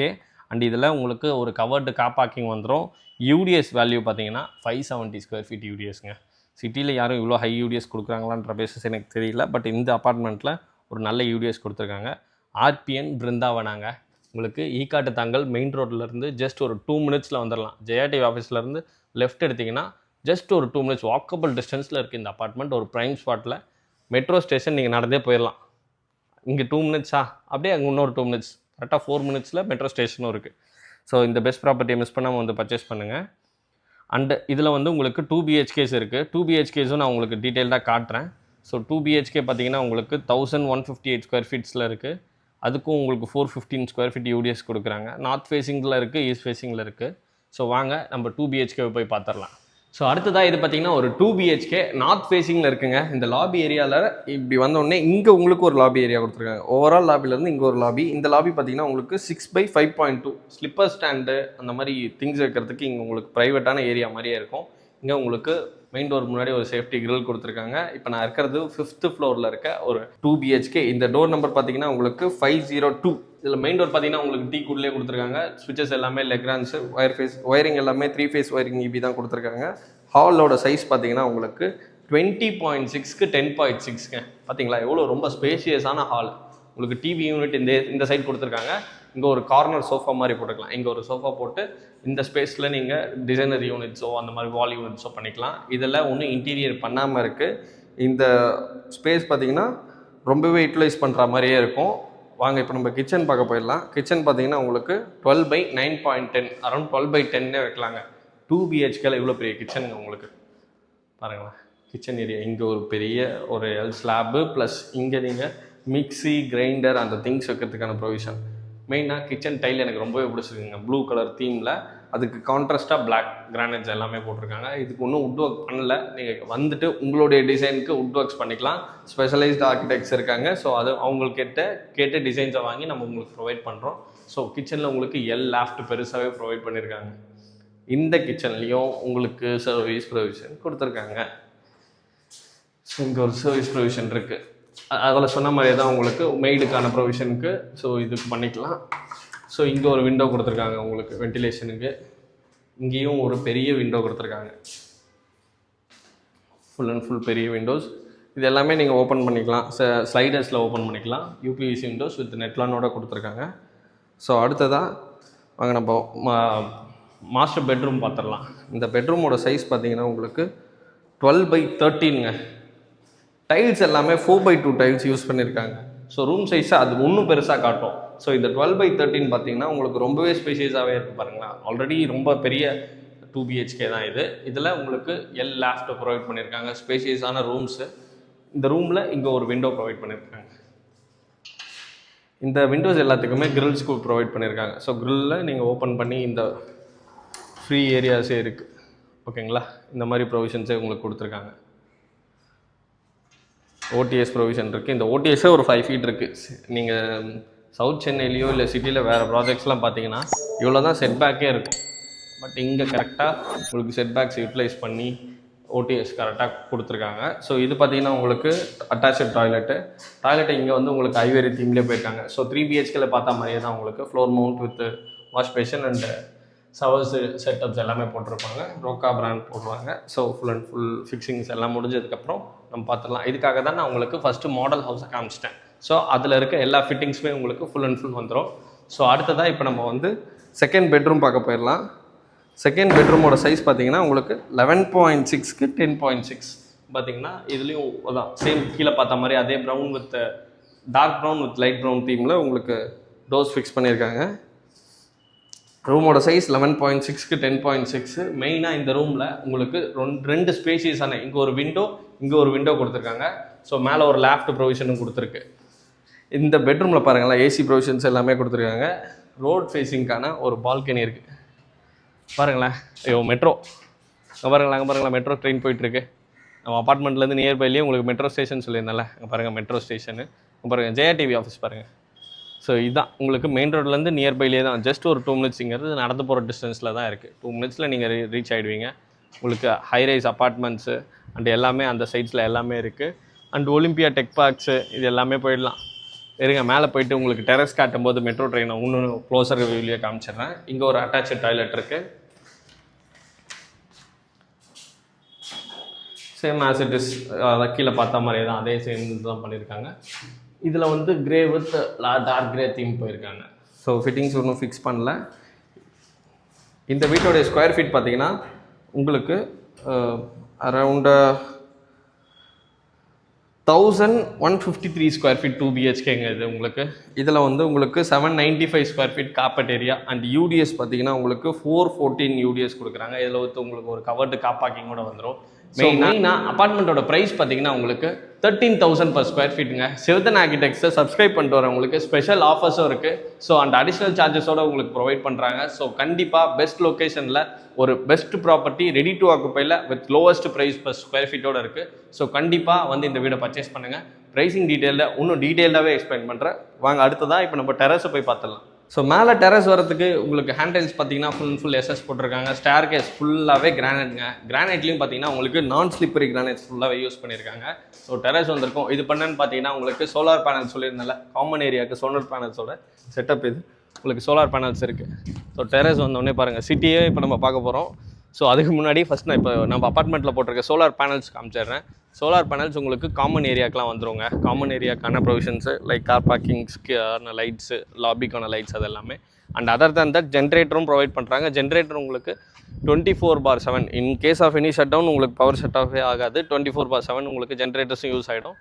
அண்ட் இதில் உங்களுக்கு ஒரு கவர்டு கார் பார்க்கிங் வந்துடும். யூடிஎஸ் வேல்யூ பார்த்தீங்கன்னா 570 ஸ்கொயர் ஃபீட் யூடிஎஸ்ங்க. சிட்டியில் யாரும் இவ்வளோ ஹை யூடிஎஸ் கொடுக்குறாங்களான்ற பேசிஸ் எனக்கு தெரியல. பட் இந்த அப்பார்ட்மெண்ட்டில் ஒரு நல்ல யூடிஎஸ் கொடுத்துருக்காங்க. ஆர்பிஎன் பிருந்தாவனாங்க. உங்களுக்கு ஈக்காட்டு தாங்கல் மெயின் ரோட்லேருந்து ஜஸ்ட் ஒரு 2 மினிட்ஸில் வந்துடலாம். ஜெயாடிவி ஆஃபீஸ்லேருந்து லெஃப்ட் எடுத்திங்கன்னா ஜஸ்ட் ஒரு 2 மினிட்ஸ் வாக்கபிள் டிஸ்டன்ஸில் இருக்குது இந்த அப்பார்ட்மெண்ட். ஒரு ப்ரைம் ஸ்பாட்டில் மெட்ரோ ஸ்டேஷன் நீங்கள் நடந்தே போயிடலாம். இங்கே 2 மினிட்ஸா அப்படியே அங்கே இன்னொரு 2 மினிட்ஸ், கரெக்டாக 4 மினிட்ஸில் மெட்ரோ ஸ்டேஷனும் இருக்குது. ஸோ இந்த பெஸ்ட் ப்ராப்பர்ட்டியை மிஸ் பண்ணாமல் வந்து பர்ச்சேஸ் பண்ணுங்கள். அண்டு இதில் வந்து உங்களுக்கு 2 BHKs இருக்குது. 2 BHKஸும் நான் உங்களுக்கு டீட்டெயில்டாக காட்டுறேன். ஸோ 2 BHK பார்த்தீங்கன்னா உங்களுக்கு 1158 ஸ்கொயர் ஃபீட்ஸில் இருக்குது. அதுக்கும் உங்களுக்கு 415 ஸ்கொயர் ஃபீட் யூடிஎஸ் கொடுக்குறாங்க. நார்த் ஃபேஸிங்கில் இருக்குது, ஈஸ்ட் ஃபேஸிங்கில் இருக்குது. ஸோ வாங்க நம்ம 2 BHK போய் பார்த்துடலாம். ஸோ அடுத்ததாக இது பார்த்தீங்கன்னா ஒரு 2 BHK நார்த் ஃபேஸிங்கில் இருக்குங்க. இந்த லாபி ஏரியாவில் இப்படி வந்தோடனே இங்கே உங்களுக்கு ஒரு லாபி ஏரியா கொடுத்துருக்காங்க. ஓவரால் லாபிலேருந்து இங்கே ஒரு லாபி. இந்த லாபி பார்த்தீங்கன்னா உங்களுக்கு 6/5.2 ஸ்லிப்பர் ஸ்டாண்டு அந்த மாதிரி திங்ஸ் வைக்கிறதுக்கு இங்கே உங்களுக்கு ப்ரைவேட்டான ஏரியா மாதிரியே இருக்கும். இங்கே உங்களுக்கு மெயின் டோர் முன்னாடி ஒரு சேஃப்டி கிரில் கொடுத்துருக்காங்க. இப்போ நான் இருக்கிறது 5th ஃப்ளோரில் இருக்க ஒரு 2 BHK. இந்த டோர் நம்பர் பார்த்தீங்கன்னா உங்களுக்கு 502. இதில் மெயின் டோர் பார்த்தீங்கன்னா உங்களுக்கு டீ குட்லேயே கொடுத்துருக்காங்க. ஸ்விட்சஸ் எல்லாமே லெக்ரான்ஸு, ஒயரிங் எல்லாமே 3 ஃபேஸ் ஒயரிங் EB தான் கொடுத்துருக்காங்க. ஹாலோட சைஸ் பார்த்தீங்கன்னா உங்களுக்கு 20.6க்கு 10.6ங்க. பார்த்தீங்களா எவ்வளோ ரொம்ப ஸ்பேஷியஸான ஹால். உங்களுக்கு டிவி யூனிட் இந்த சைட் கொடுத்துருக்காங்க. இங்கே ஒரு கார்னர் சோஃபா மாதிரி போட்டுக்கலாம். இங்கே ஒரு சோஃபா போட்டு இந்த ஸ்பேஸில் நீங்கள் டிசைனர் யூனிட்ஸோ அந்த மாதிரி வால் யூனிட்ஸோ பண்ணிக்கலாம். இதில் ஒன்றும் இன்டீரியர் பண்ணாமல் இருக்குது. இந்த ஸ்பேஸ் பார்த்திங்கன்னா ரொம்பவே யூட்டிலைஸ் பண்ணுற மாதிரியே இருக்கும். வாங்க இப்போ நம்ம கிச்சன் பார்க்க போயிடலாம். கிச்சன் பார்த்தீங்கன்னா உங்களுக்கு 12/9.10 அரௌண்ட் 12/10 வைக்கலாங்க. 2 BHKல இவ்வளோ பெரிய கிச்சன் உங்களுக்கு பாருங்களேன். கிச்சன் ஏரியா இங்கே ஒரு பெரிய ஒரு ஸ்லாப்பு ப்ளஸ் இங்கே நீங்கள் மிக்ஸி, கிரைண்டர் அந்த திங்ஸ் வைக்கிறதுக்கான ப்ரொவிஷன். மெயினாக கிச்சன் டைல் எனக்கு ரொம்பவே பிடிச்சிருக்குங்க. ப்ளூ கலர் தீமில் அதுக்கு கான்ட்ராஸ்ட்டாக பிளாக் கிரானைட்ஸ் எல்லாமே போட்டிருக்காங்க. இதுக்கு ஒன்றும் வுட் ஒர்க் பண்ணல. நீங்கள் வந்துட்டு உங்களுடைய டிசைனுக்கு வுட் ஒர்க்ஸ் பண்ணிக்கலாம். ஸ்பெஷலைஸ்டு ஆர்கிடெக்ட்ஸ் இருக்காங்க. ஸோ அது அவங்கக்கிட்ட கேட்டு டிசைன்ஸை வாங்கி நம்ம உங்களுக்கு ப்ரொவைட் பண்ணுறோம். ஸோ கிச்சனில் உங்களுக்கு லாஃப்ட் பெருசாகவே ப்ரொவைட் பண்ணியிருக்காங்க. இந்த கிச்சன்லேயும் உங்களுக்கு சர்வீஸ் ப்ரொவிஷன் கொடுத்துருக்காங்க. ஸோ இங்கே ஒரு சர்வீஸ் ப்ரொவிஷன் இருக்குது. அதில் சொன்ன மாதிரியே தான் உங்களுக்கு மெய்டுக்கான ப்ரொவிஷனுக்கு ஸோ இதுக்கு பண்ணிக்கலாம். ஸோ இங்கே ஒரு விண்டோ கொடுத்துருக்காங்க உங்களுக்கு வென்டிலேஷனுக்கு. இங்கேயும் ஒரு பெரிய விண்டோ கொடுத்துருக்காங்க. ஃபுல் அண்ட் ஃபுல் பெரிய விண்டோஸ். இது எல்லாமே நீங்கள் ஓப்பன் பண்ணிக்கலாம். ஸ்லைடர்ஸில் ஓப்பன் பண்ணிக்கலாம். UPVC விண்டோஸ் வித் நெட்லானோட கொடுத்துருக்காங்க. ஸோ அடுத்ததாக வாங்க நம்ம மாஸ்டர் பெட்ரூம் பார்த்துடலாம். இந்த பெட்ரூமோட சைஸ் பார்த்தீங்கன்னா உங்களுக்கு 12/13ங்க. டைல்ஸ் எல்லாமே 4/2 டைல்ஸ் யூஸ் பண்ணியிருக்காங்க. ஸோ ரூம் சைஸை அது இன்னும் பெருசாக காட்டும். ஸோ இந்த 12/13 பார்த்தீங்கன்னா உங்களுக்கு ரொம்பவே ஸ்பேஷியஸாகவே இருக்குது பாருங்களேன். ஆல்ரெடி ரொம்ப பெரிய 2 BHK தான் இது. இதில் உங்களுக்கு லாஃப்ட் ப்ரொவைட் பண்ணியிருக்காங்க. ஸ்பேஷியஸான ரூம்ஸு. இந்த ரூமில் இங்கே ஒரு விண்டோ ப்ரொவைட் பண்ணியிருக்காங்க. இந்த விண்டோஸ் எல்லாத்துக்குமே கிரில்ஸ்க்கு ப்ரொவைட் பண்ணியிருக்காங்க. ஸோ கிரில்லில் நீங்கள் ஓப்பன் பண்ணி இந்த ஃப்ரீ ஏரியாஸே இருக்குது. ஓகேங்களா, இந்த மாதிரி ப்ரொவிஷன்ஸே உங்களுக்கு கொடுத்துருக்காங்க. OTS ப்ரொவிஷன் இருக்குது. இந்த OTSே ஒரு 5 ஃபீட் இருக்குது. நீங்கள் சவுத் சென்னையிலையோ இல்லை சிட்டியில் வேறு ப்ராஜெக்ட்ஸ்லாம் பார்த்தீங்கன்னா இவ்வளோ தான் செட்பேக்கே இருக்கும். பட் இங்கே கரெக்டாக உங்களுக்கு செட்பேக்ஸ் யூட்டிலைஸ் பண்ணி OTS கரெக்டாக கொடுத்துருக்காங்க. ஸோ இது பார்த்தீங்கன்னா உங்களுக்கு அட்டாச்சு டாய்லெட்டு இங்கே வந்து உங்களுக்கு ஐவேரி தீம்லேயே போயிருக்காங்க. ஸோ 3 BHKல பார்த்தா மாதிரியே தான் உங்களுக்கு floor mount with wash passion and showers setups எல்லாமே போட்டிருப்பாங்க. ரோக்கா பிராண்ட் போடுவாங்க. ஸோ ஃபுல் அண்ட் ஃபுல் ஃபிக்ஸிங்ஸ் எல்லாம் முடிஞ்சதுக்கப்புறம் நம்ம பார்த்துடலாம். இதுக்காக தான் நான் உங்களுக்கு ஃபஸ்ட்டு மாடல் ஹவுஸை காமிச்சிட்டேன். ஸோ அதில் இருக்க எல்லா ஃபிட்டிங்ஸுமே உங்களுக்கு ஃபுல் அண்ட் ஃபுல் வந்துடும். ஸோ அடுத்ததாக இப்போ நம்ம வந்து செகண்ட் பெட்ரூம் பார்க்க போயிடலாம். செகண்ட் பெட்ரூமோட சைஸ் பார்த்தீங்கன்னா உங்களுக்கு 11.6க்கு 10.6 பார்த்தீங்கன்னா இதுலேயும் அதான் சேம் கீழே பார்த்த மாதிரி அதே brown with dark brown with light brown தீமில் உங்களுக்கு டோர்ஸ் ஃபிக்ஸ் பண்ணியிருக்காங்க. ரூமோட சைஸ் 11.6க்கு 10.6. மெயினாக இந்த ரூமில் உங்களுக்கு ரெண்டு ஸ்பேஷியஸான இங்கே ஒரு விண்டோ கொடுத்துருக்காங்க. ஸோ மேலே ஒரு லாஃப்ட் ப்ரொவிஷனும் கொடுத்துருக்கு. இந்த பெட்ரூமில் பாருங்களேன் AC ப்ரொவிஷன்ஸ் எல்லாமே கொடுத்துருக்காங்க. ரோட் ஃபேஸிங்க்கான ஒரு பால்கனி இருக்குது பாருங்களேன். மெட்ரோ அங்கே பாருங்களா மெட்ரோ ட்ரெயின் போயிட்டுருக்கு. நம்ம அப்பார்ட்மெண்ட்லேருந்து நியர்பைலேயே உங்களுக்கு மெட்ரோ ஸ்டேஷன் சொல்லியிருந்தால, அங்கே பாருங்கள் மெட்ரோ ஸ்டேஷனு. பாருங்கள் ஜெயா டிவி ஆஃபீஸ் பாருங்கள். ஸோ இதுதான் உங்களுக்கு மெயின் ரோட்லேருந்து நியர்பைலேயே தான், ஜஸ்ட் ஒரு 2 மினிட்ஸுங்கிறது நடந்து போகிற டிஸ்டன்ஸில் தான் இருக்குது. 2 மினிட்ஸில் நீங்கள் ரீச் ஆகிடுவீங்க. உங்களுக்கு ஹைரைஸ் அப்பார்ட்மெண்ட்ஸு அண்ட் எல்லாமே அந்த சைட்ஸில் எல்லாமே இருக்குது. அண்ட் ஒலிம்பியா டெக் பார்க்ஸு இது எல்லாமே போயிடலாம். இருங்க மேலே போயிட்டு உங்களுக்கு டெரஸ் காட்டும் போது மெட்ரோ ட்ரெயினை இன்னொன்று க்ளோஸர் வியூவிலேயே காமிச்சிடுறேன். இங்கே ஒரு அட்டாச்சு டாய்லெட் இருக்குது. சேம் ஆஸ் இட் இஸ், அதை கீழே பார்த்த மாதிரியே தான், அதே சேம் தான் பண்ணியிருக்காங்க. இதில் வந்து grey with dark grey theme போயிருக்காங்க. ஸோ ஃபிட்டிங்ஸ் ஒன்றும் ஃபிக்ஸ் பண்ணல. இந்த வீட்டோடைய ஸ்கொயர் ஃபீட் பார்த்தீங்கன்னா உங்களுக்கு அரவுண்ட் 1153 ஸ்கொயர் ஃபீட் 2 BHKங்க இது உங்களுக்கு. இதில் வந்து உங்களுக்கு 795 square feet carpet area and UDS பார்த்தீங்கன்னா உங்களுக்கு 414 யூடிஎஸ் கொடுக்குறாங்க. இதில் வந்து உங்களுக்கு ஒரு கவர்டு கார் பார்க்கிங் கூட வந்துடும். மெயினாக அப்பார்ட்மெண்ட்டோட ப்ரைஸ் பார்த்தீங்கன்னா உங்களுக்கு 13,000 per ஸ்கொயர் ஃபீட்டுங்க. சிவதன் ஆர்கிடெக்ட்ஸை சப்ஸ்கிரைப் பண்ணிட்டு வரவங்களுக்கு ஸ்பெஷல் ஆஃபர்ஸும் இருக்குது. ஸோ அண்ட் அடிஷ்னல் சார்ஜஸோடு உங்களுக்கு ப்ரொவைட் பண்ணுறாங்க. ஸோ கண்டிப்பாக பெஸ்ட் லொக்கேஷனில் ஒரு பெஸ்ட் ப்ராப்பர்ட்டி ரெடி டு ஆக்குப்பையில் with lowest price per square ஃபீட்டோடு இருக்குது. ஸோ கண்டிப்பாக வந்து இந்த வீடை பர்ச்சேஸ் பண்ணுங்கள். ப்ரைஸிங் டீட்டெயிலில் இன்னும் டீட்டெயில்டாகவே எக்ஸ்பிளைன் பண்ணுறேன். வாங்க அடுத்ததாக இப்போ நம்ம டெரஸை போய் பார்த்துடலாம். ஸோ மேலே டெரஸ் வரதுக்கு உங்களுக்கு ஹேண்டைல்ஸ் பார்த்தீங்கன்னா ஃபுல் எஸ்எஸ் போட்டிருக்காங்க. ஸ்டேர் கேஸ் ஃபுல்லாகவே கிரானைட்ங்க. கிரானைட்லையும் பார்த்தீங்கன்னா உங்களுக்கு நான் ஸ்லிப்பரி கிரானைட்ஸ் ஃபுல்லாகவே யூஸ் பண்ணியிருக்காங்க. ஸோ டெரஸ் வந்திருக்கும். இது பண்ணன்னு பார்த்தீங்கன்னா உங்களுக்கு சோலார் பேனல் சொல்லியிருந்தால, காமன் ஏரியாவுக்கு சோலார் பேனல்ஸோட செட்டப் இது. உங்களுக்கு சோலார் பேனல்ஸ் இருக்குது. ஸோ டெரஸ் வந்தோடனே பாருங்கள், சிட்டியே இப்போ நம்ம பார்க்க போகிறோம். ஸோ அதுக்கு முன்னாடி ஃபஸ்ட் நான் இப்போ நம்ம அப்பார்ட்மெண்ட்டில் போட்டிருக்க சோலார் பேனல்ஸ் காமிச்சிடுறேன். சோலார் பேனல்ஸ் உங்களுக்கு காமன் ஏரியாக்கெலாம் வந்துருங்க. காமன் ஏரியாக்கான ப்ரொவிஷன்ஸு லைக் கார் பார்க்கிங்ஸ்க்கான லைட்ஸு, லாபிக்கான லைட்ஸ் அது எல்லாமே. அண்ட் அதர் தேன் தட் ஜென்ரேட்டரும் ப்ரொவைட் பண்ணுறாங்க. ஜென்ரேட்டர் உங்களுக்கு 24/7 in case of any shut down உங்களுக்கு பவர் ஷட் ஆஃபே ஆகாது. 24/7 உங்களுக்கு ஜென்ரேட்டர்ஸும் யூஸ் ஆகிடும்.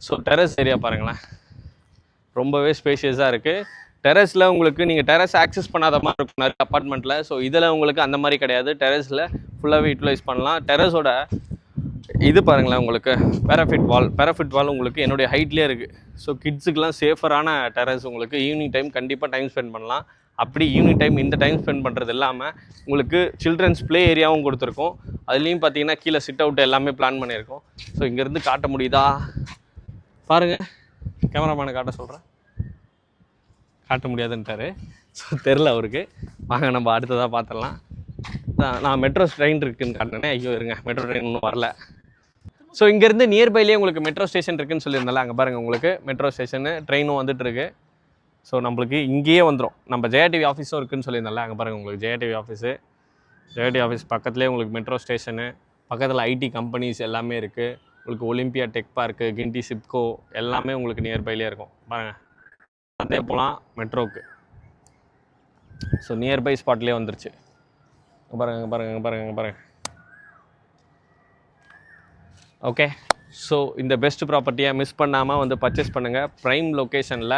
ஸோ டெரஸ் ஏரியா பாருங்களேன், ரொம்பவே ஸ்பேஷியஸாக இருக்குது. டெரஸில் உங்களுக்கு நீங்கள் டெரஸ் ஆக்சஸ் பண்ணாத மாதிரி இருக்கும் நிறைய அப்பார்ட்மெண்ட்டில். ஸோ இதில் உங்களுக்கு அந்த மாதிரி கிடையாது. டெரஸில் ஃபுல்லாகவே யூட்டிலைஸ் பண்ணலாம். டெரஸோட இது பாருங்களேன், உங்களுக்கு பேராஃபிட் வால் உங்களுக்கு என்னுடைய ஹைட்லேயே இருக்குது. ஸோ கிட்ஸுக்கெலாம் சேஃபரான டெரஸ். உங்களுக்கு ஈவினிங் டைம் கண்டிப்பாக டைம் ஸ்பெண்ட் பண்ணலாம். அப்படி ஈவினிங் டைம் இந்த டைம் ஸ்பெண்ட் பண்ணுறது இல்லாமல் உங்களுக்கு சில்ட்ரன்ஸ் ப்ளே ஏரியாவும் கொடுத்துருக்கோம். அதுலேயும் பார்த்தீங்கன்னா கீழே சிட் அவுட் எல்லாமே பிளான் பண்ணியிருக்கோம். ஸோ இங்கேருந்து காட்ட முடியுதா பாருங்கள், கேமராமேனை காட்ட சொல்கிறேன். காட்ட முடியாதுன்ட்டார். ஸோ தெரில அவருக்கு. வாங்க நம்ம அடுத்ததாக பார்த்துடலாம். நான் மெட்ரோ ட்ரெயின் இருக்குதுன்னு காட்டினேன். ஐயோ இருங்க, மெட்ரோ ட்ரெயின் இன்னும் வரல. ஸோ இங்கேருந்து நியர்பைலேயே உங்களுக்கு மெட்ரோ ஸ்டேஷன் இருக்குதுன்னு சொல்லியிருந்தால, அங்கே பாருங்கள் உங்களுக்கு மெட்ரோ ஸ்டேஷனு ட்ரெயினும் வந்துட்டுருக்கு. ஸோ நம்மளுக்கு இங்கேயே வந்துடும். நம்ம ஜெயா டிவி ஆஃபீஸும் இருக்குதுன்னு சொல்லியிருந்தால, அங்கே பாருங்கள் உங்களுக்கு ஜெயா டிவி ஆஃபீஸ் பக்கத்துலேயே உங்களுக்கு மெட்ரோ ஸ்டேஷனு, பக்கத்தில் ஐடி கம்பெனிஸ் எல்லாமே இருக்குது. உங்களுக்கு ஒலிம்பியா டெக் பார்க்கு, கிண்டி சிப்கோ எல்லாமே உங்களுக்கு நியர்பைலேயே இருக்கும். பாருங்கள், அதே போகலாம் மெட்ரோவுக்கு. ஸோ நியர்பை ஸ்பாட்லேயே வந்துருச்சு. பாருங்க. ஓகே, ஸோ இந்த பெஸ்ட் ப்ராப்பர்ட்டியை மிஸ் பண்ணாமல் வந்து பர்ச்சேஸ் பண்ணுங்கள். ப்ரைம் லொக்கேஷனில்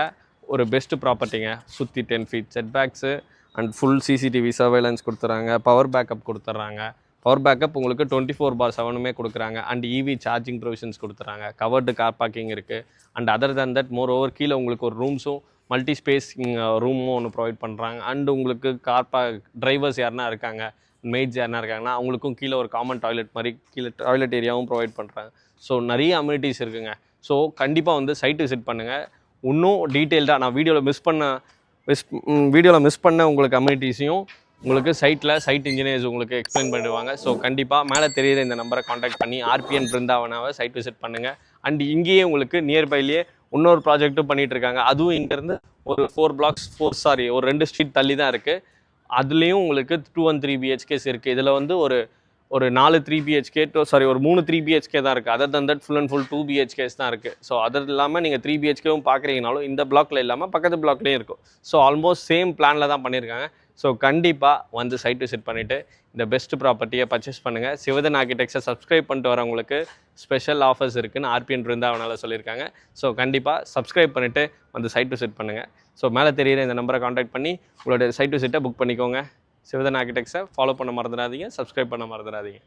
ஒரு பெஸ்ட் ப்ராப்பர்ட்டிங்க. சுற்றி 10 feet setbacks and full CCTV surveillance கொடுத்துட்றாங்க. பவர் பேக்கப் கொடுத்துட்றாங்க. பவர் பேக்கப் உங்களுக்கு 24/7 கொடுக்குறாங்க. அண்ட் இவி சார்ஜிங் ப்ரொவிஷன்ஸ் கொடுத்துட்றாங்க. கவர்டு கார் பார்க்கிங் இருக்குது. And other than that moreover கீழே உங்களுக்கு ஒரு ரூம்ஸும் மல்டி ஸ்பேஸ் ரூமும் ஒன்று ப்ரொவைட் பண்ணுறாங்க. அண்ட் உங்களுக்கு டிரைவர்ஸ் யாருனா இருக்காங்க, மெய்ட்ஸ் யாருனா இருக்காங்கன்னா அவங்களுக்கும் கீழே ஒரு காமன் டாய்லெட் மாதிரி கீழே டாய்லெட் ஏரியாவும் ப்ரொவைட் பண்ணுறாங்க. ஸோ நிறைய அம்யூனிட்டிஸ் இருக்குங்க. ஸோ கண்டிப்பாக வந்து சைட் விசிட் பண்ணுங்கள். இன்னும் டீட்டெயில்டாக நான் வீடியோவில் மிஸ் பண்ண உங்களுக்கு அம்யூனிட்டிஸையும் உங்களுக்கு சைட் இன்ஜினியர்ஸ் உங்களுக்கு எக்ஸ்பிளைன் பண்ணுவாங்க. ஸோ கண்டிப்பாக மேலே தெரியுற இந்த நம்பரை காண்டாக்ட் பண்ணி ஆர்பிஎன் பிருந்தாவனாவை சைட் விசிட் பண்ணுங்கள். அண்ட் இங்கேயே உங்களுக்கு நியர்பைலேயே இன்னொரு ப்ராஜெக்ட்டும் பண்ணிகிட்ருக்காங்க. அதுவும் இங்கேருந்து ஒரு 2 ஸ்ட்ரீட் தள்ளி தான் இருக்குது. அதுலேயும் உங்களுக்கு 2 and 3 BHKs இருக்குது. இதில் வந்து ஒரு 4 3 BHK ஒரு 3 3 BHK தான் இருக்குது. Other than that full and full 2 BHKs தான் இருக்குது. ஸோ அது இல்லாமல் நீங்கள் 3 BHKவும் பார்க்குறீங்கனாலும் இந்த பிளாக்ல இல்லாமல் பக்கத்து பிளாக்லேயும் இருக்கும். ஸோ ஆல்மோஸ்ட் சேம் பிளானில் தான் பண்ணியிருக்காங்க. ஸோ கண்டிப்பாக வந்து சைட் விசிட் பண்ணிவிட்டு இந்த பெஸ்ட் ப்ராப்பர்ட்டியை பர்ச்சேஸ் பண்ணுங்கள். சிவதன் ஆர்கிடெக்ட்ஸை சப்ஸ்கிரைப் பண்ணிட்டு வரவங்களுக்கு ஸ்பெஷல் ஆஃபர்ஸ் இருக்குதுன்னு ஆர்பிஎன் பிருந்தாவனால் சொல்லியிருக்காங்க. ஸோ கண்டிப்பாக சப்ஸ்கிரைப் பண்ணிவிட்டு வந்து சைட் விசிட் பண்ணுங்கள். ஸோ மேலே தெரியுற இந்த நம்பரை காண்டாக்ட் பண்ணி உங்களுடைய சைட் விசிட்டை புக் பண்ணிக்கோங்க. சிவதன் ஆர்கிடெக்ட்ஸை ஃபாலோ பண்ண மறந்துடாதீங்க, சப்ஸ்கிரைப் பண்ண மறந்துடாதீங்க.